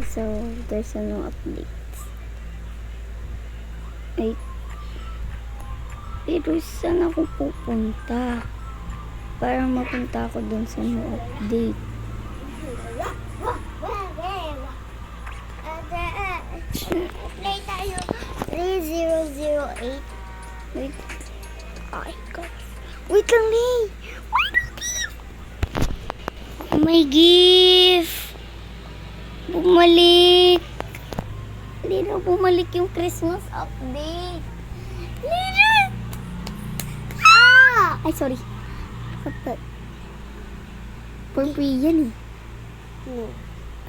So, there's no updates. Ay, pero saan ako pupunta? Parang mapunta ako dun sa no update. Play tayo 3008. Wait. Ay, God. Wait lang, Lee. May gift. Bumalik. Hindi na bumalik yung Christmas update. Lina! Ay, sorry. For free yan eh.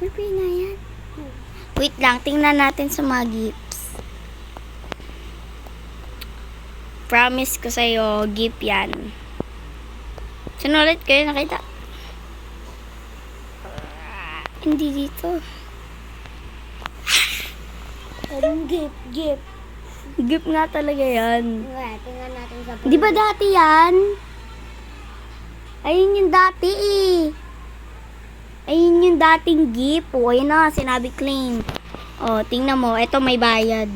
For free nga yan. Wait lang, tingnan natin sa mga gifts. Promise ko sa'yo, gift yan. Sinulit kayo, nakita? Hindi dito. Anong gift? Gift nga talaga yan. Tingnan natin sa Di ba dati yan? Ayun yung dati eh. Ayun yung dating gift. O, ayun na, sinabi claim. O, tingnan mo, eto may bayad.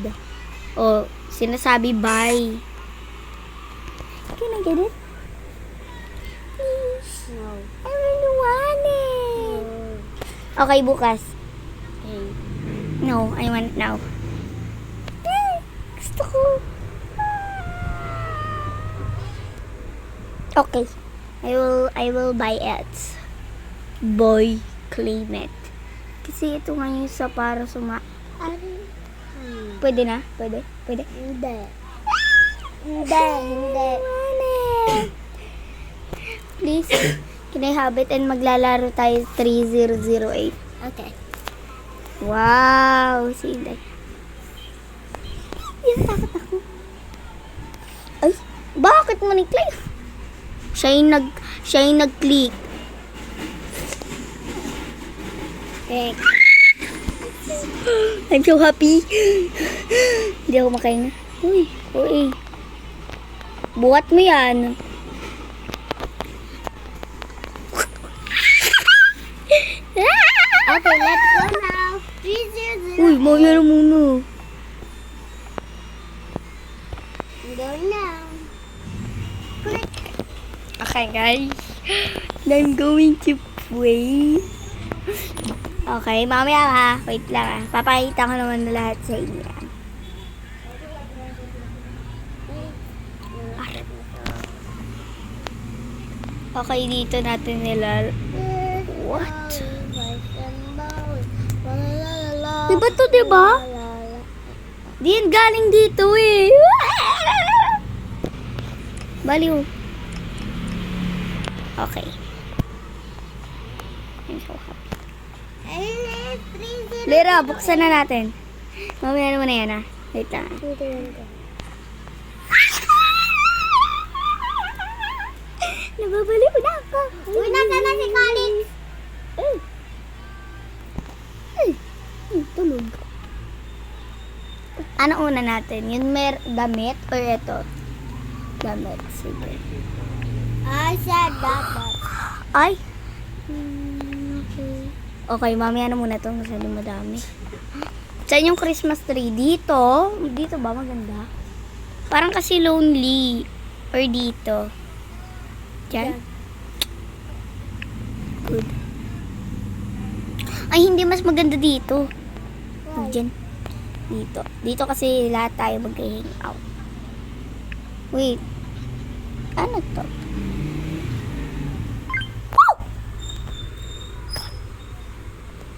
O, sinasabi buy. Can I get it? Please. No. I really want it. Okay, bukas. Okay. No, I want it now. Gusto ko. Okay. I will buy it. Boy, claim it. Kasi ito nga yung sa para Pwede na? Pwede? Hindi. Please, can I have it and maglalaro tayo 3008. Okay. Wow, sinday. Yung takot ako. Ay, bakit mo ni-click? Siya yung nag-click. Okay. I'm so happy. Hindi ako makahinga. Uy. Buhat mo yan. Okay, let's go now. 3008. Uy, maya na muna. Go now. Click. Okay, guys. I'm going to play. Okay, mamaya ha. Wait lang ha. Papakita ko naman na lahat sa inyo. Okay, dito natin nila. What? Diba to, diba? Di yan galing dito eh. Baliw. Okay. I'm so happy. Lera, buksan na natin. Mamaya naman na yan ha. Wait lang. Nababaliw na ako. Uy, nasa na si Colin? Tulog. Ano una natin? Yung damit or ito? Damit. Sige. I said dapat. Ay! Okay, mamaya na muna ito. Masyadong madami. Saan yung Christmas tree? Dito? Dito ba? Maganda. Parang kasi lonely. Or dito. Diyan? Good. Ay, hindi. Mas maganda dito. Diyan. Dito. Dito kasi lahat tayo mag-hang out. Wait. Ano to?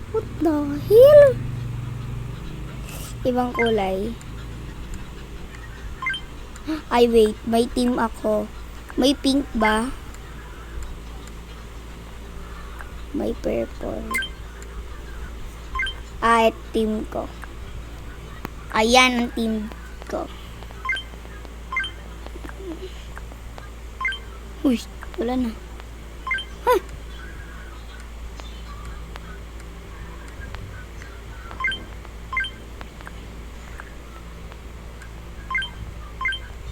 What the hell? Ibang kulay. Ay, wait. May team ako. May pink ba? May purple. Ay, team ko. Ayan ang team ko. Uy, wala na. Huh?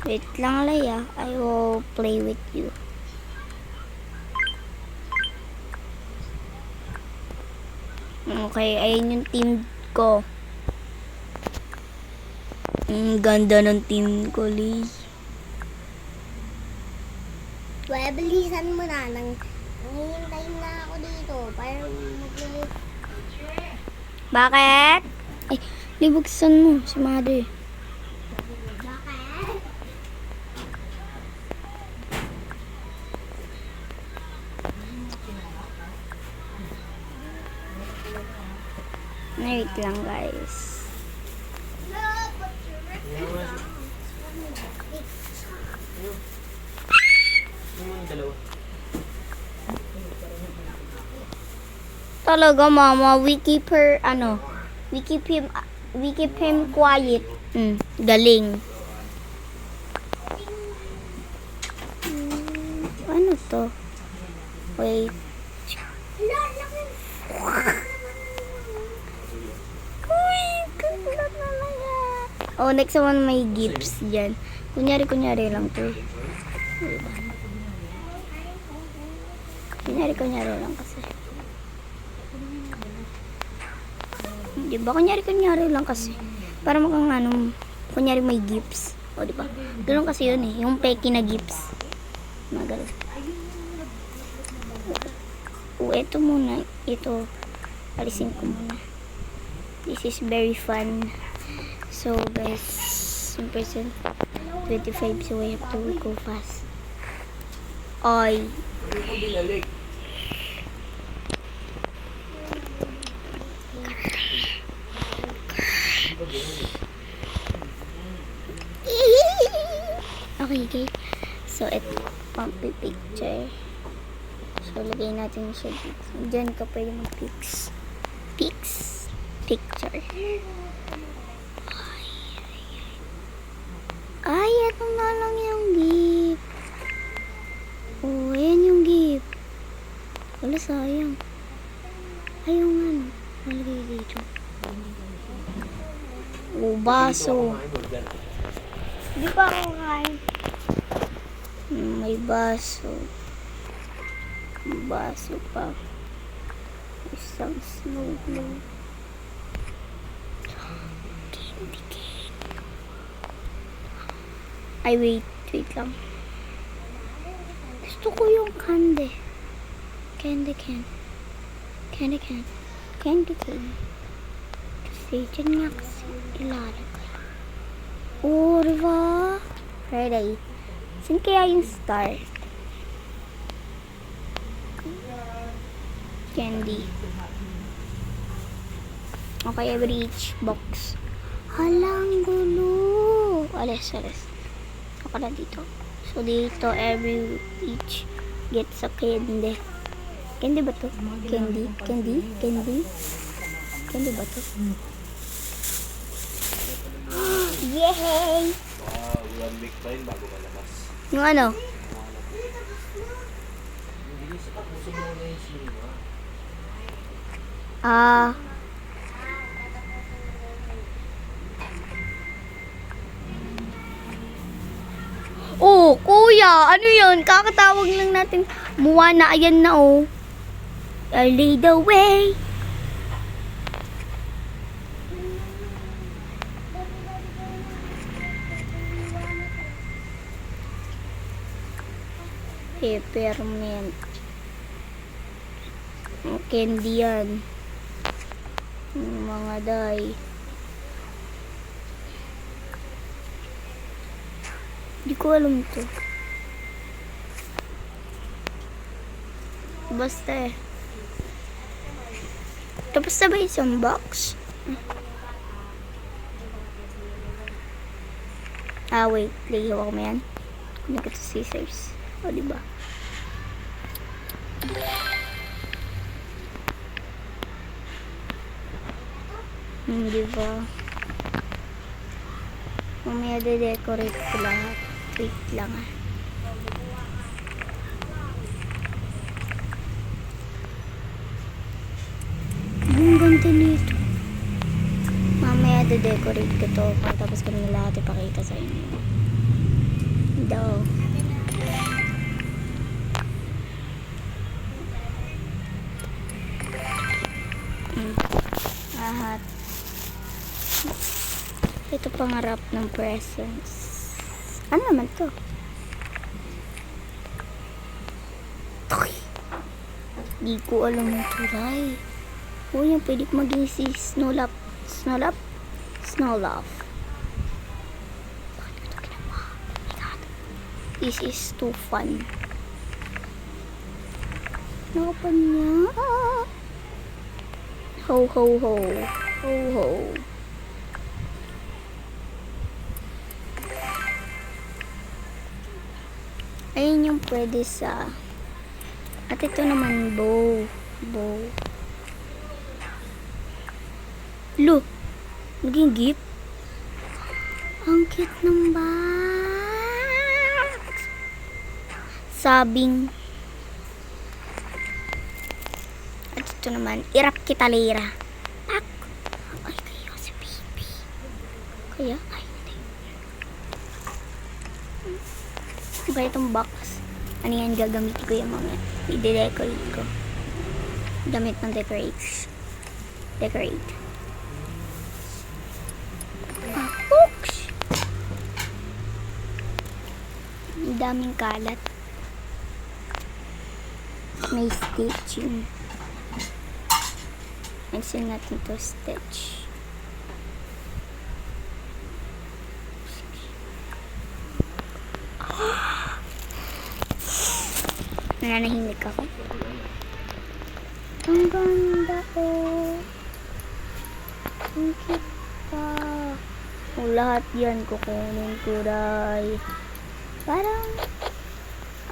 Wait lang, Leia. I will play with you. Okay, ayun yung team ko. Ang ganda ng team ko, Lee. Well, bilisan mo na. Nanghihintay na ako dito. Para mag-play. Bakit? Ay, libugsan mo si mother. Bakit? Wait lang, guys. Talaga, mama. We keep him quiet. Galing. Ano to? Wait. Oh, next one may gifts dyan. Kunyari lang to. Kunyari lang kasi. Diba? Kunyari lang kasi. Para makang kunyari may gifts. O, diba? Ganun kasi yun eh. Yung peki na gifts. Magaling. O, eto muna. Ito. Alisin ko muna. This is very fun. So, guys, yung percent 25, so I have to go fast. Oy. Okay. So, ito, picture. So, lagay natin siya dito. Diyan ka pwede mag-picture. Ay, ito na lang yung gift. Oh, ayan yung gift. Wala, sayang. Ay, yung nalagay dito. Oh, baso. Hindi pa ako kain. May baso. Baso pa. Isang snow globe. Candy cane. Ay, wait lang. Gusto ko yung candy. Candy cane. Kasi dyan nga kasi ilalagay. Oh, diba? Ready? Saan kaya yung star? Candy. Okay, every each box. Halang gulo. Alis. Ako na dito. So, dito, every each gets a candy. Candy ba to? Candy ba to? Yay! Wow, 1 week pa yun bago malabas. Yung ano? Oh, kuya, ano yun? Kakatawag lang natin. Moana, ayan na oh. I lead the way. Peppermint. Candy yan. Yung mga dye. Hindi ko alam to. Basta eh. Tapos na ba isang box? Wait. Layo ako mo yan. Kunin ko to scissors. O, diba? Diba? Mamaya de-decorate ko lahat. Wait lang ah. Ang ganda nito. Mamaya de-decorate ko to. Tapos ko na lahat ipakita sa inyo. Daw. lahat. Ito pangarap ng presents. Ano naman to? Toy! Di ko alam yung turay. O yan, pwede ko maging si Snowlap. Snowlap? Snowlap. Bakit ko ito ginawa? Oh my God. This is too fun. Nakapan niya. Ho, ho, ho. Ho, ho. Ayun yung pwede sa... At ito naman, bow. Bow. Lo! Naging gift? Ang cute ng box. Sabing. At ito naman, irap kita lira. Pak! Ay, kaya si baby. Kaya, ay, hindi. Okay, itong box. Ano yan, gagamitin ko yung mga i-decorate ko. Gamit ng decorate. Decorate. Ah, oops! Ang daming kalat. May stitching. Ayusin natin to stitch. Nananahimik ako. Ang ganda oh. Ang cute pa. O lahat yan kukunin ko ray. Parang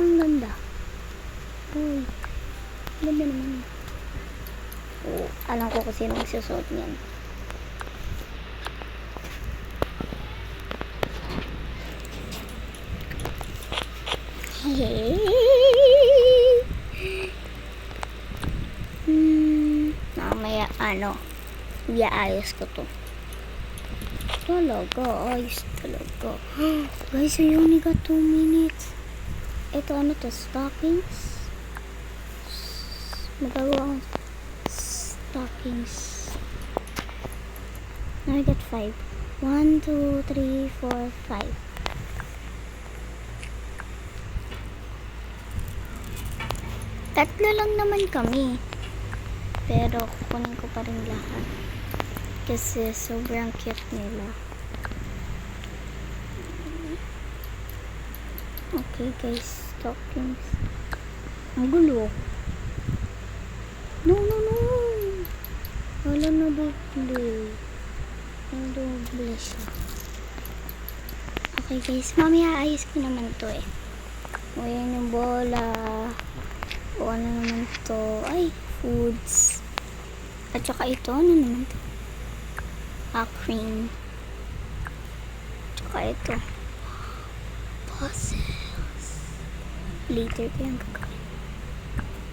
ang ganda. Uy. Ganda naman. Oh, alam ko kung sino magsusuot niyan. Mamaya iaayos ko to. Talaga, ayos talaga. Guys, I only got 2 minutes. Ito ano to, stockings? Magagawa akong stockings. Now I got 5. 1, 2, 3, 4, 5. Tatlo lang naman kami. Pero kukunin ko pa rin lahat. Kasi sobrang cute nila. Okay guys, stockings. Ang gulo. No. Wala na doble. Ang doble siya. Okay guys, mamaya ayos ko naman to eh. O yan yung bola. O ano naman to? Ay, foods. At saka ito, ano naman to? Cream. Tsaka ito. Puzzles. Later ko yung gagawin.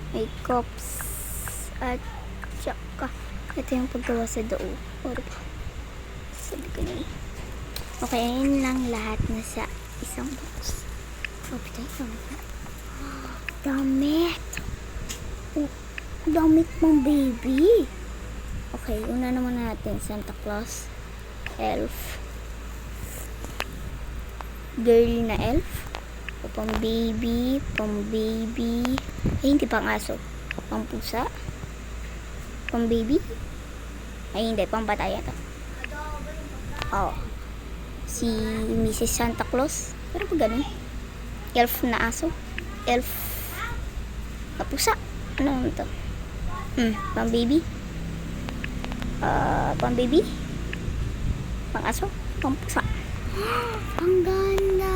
May cups. At tsaka ito yung paggawa sa doo. Or ba? Sabi ko na eh. Okay, ayun lang lahat na sa isang box. Kapitay ko na. Damit. Oh, damit mong baby. Okay, una naman natin Santa Claus, elf, girl na elf, o pang baby, ay hindi pang aso, pang pusa, pang baby, ay hindi, pang bataya to. Oh, si Mrs. Santa Claus, pero pag ganun, elf na aso, elf na pusa, ano naman to? Pang baby, pang baby, pang aso, pang pusa. Ang ganda.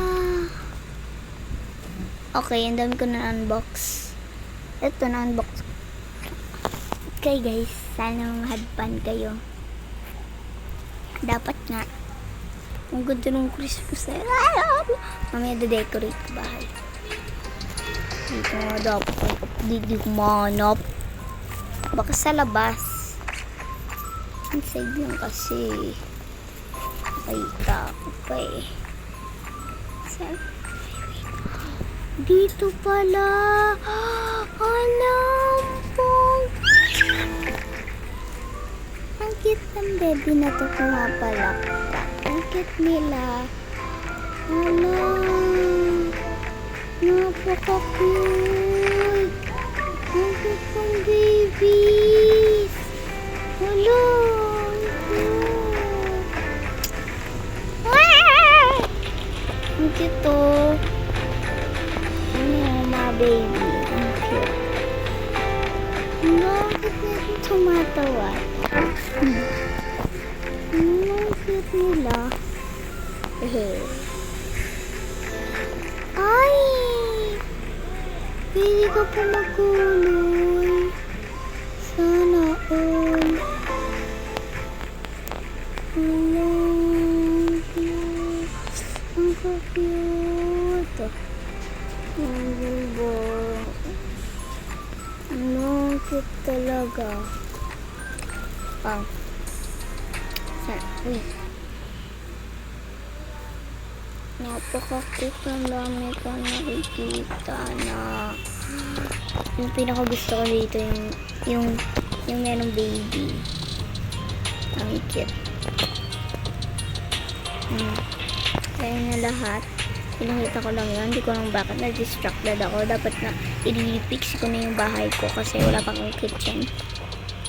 Okay, ang dami ko na unbox. Ito na unbox. Okay guys, sana mahadpan kayo. Dapat nga. Ang ganda ng Christmas na. Mamaya decorate ko bahay. Dito nga dapat. Dito ko manap. Baka sa labas. Inside lang kasi. Nakita ko pa eh. Dito pala. Alam po. Ang cute ng baby na to pumapalakpak. Ang cute nila. Hala. Napaka-cute. Ang cute ng babies. Hala. Ang cute. Ah! Ang cute to. Ano mga baby. Ang cute. Bakit natin tumatawa? Ang cute nila. Ay! Pwede ka pa magkulay. Sana all. Hello. Ang cute. Ang bulbo. Ang cute talaga. Uy. Napaka-cute ng dami ko nakikita na. Yung pinaka-gusto ko dito yung merong baby. Ang cute. Kaya na lahat. Pinakita ko lang yun. Hindi ko lang bakit na-distracted ako. Dapat na i-fix ko na yung bahay ko kasi wala pang kitchen.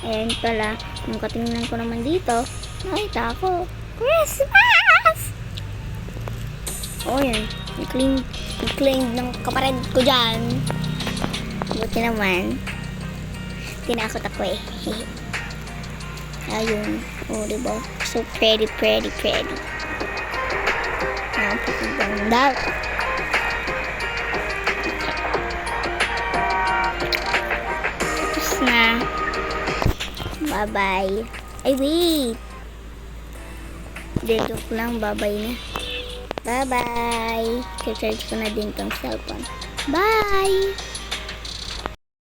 Ayan pala. Nung katingnan ko naman dito, nakita ko Christmas! Oh, yan. Yung claim ng kapared ko dyan. Buti naman. Tinakot ako eh. Ayun. Oh, diba? So pretty. Napakaganda. Tapos na. Bye-bye. Ay, wait. Hindi, joke lang. Bye-bye na. Bye-bye. I-charge ko na din tong cellphone. Bye!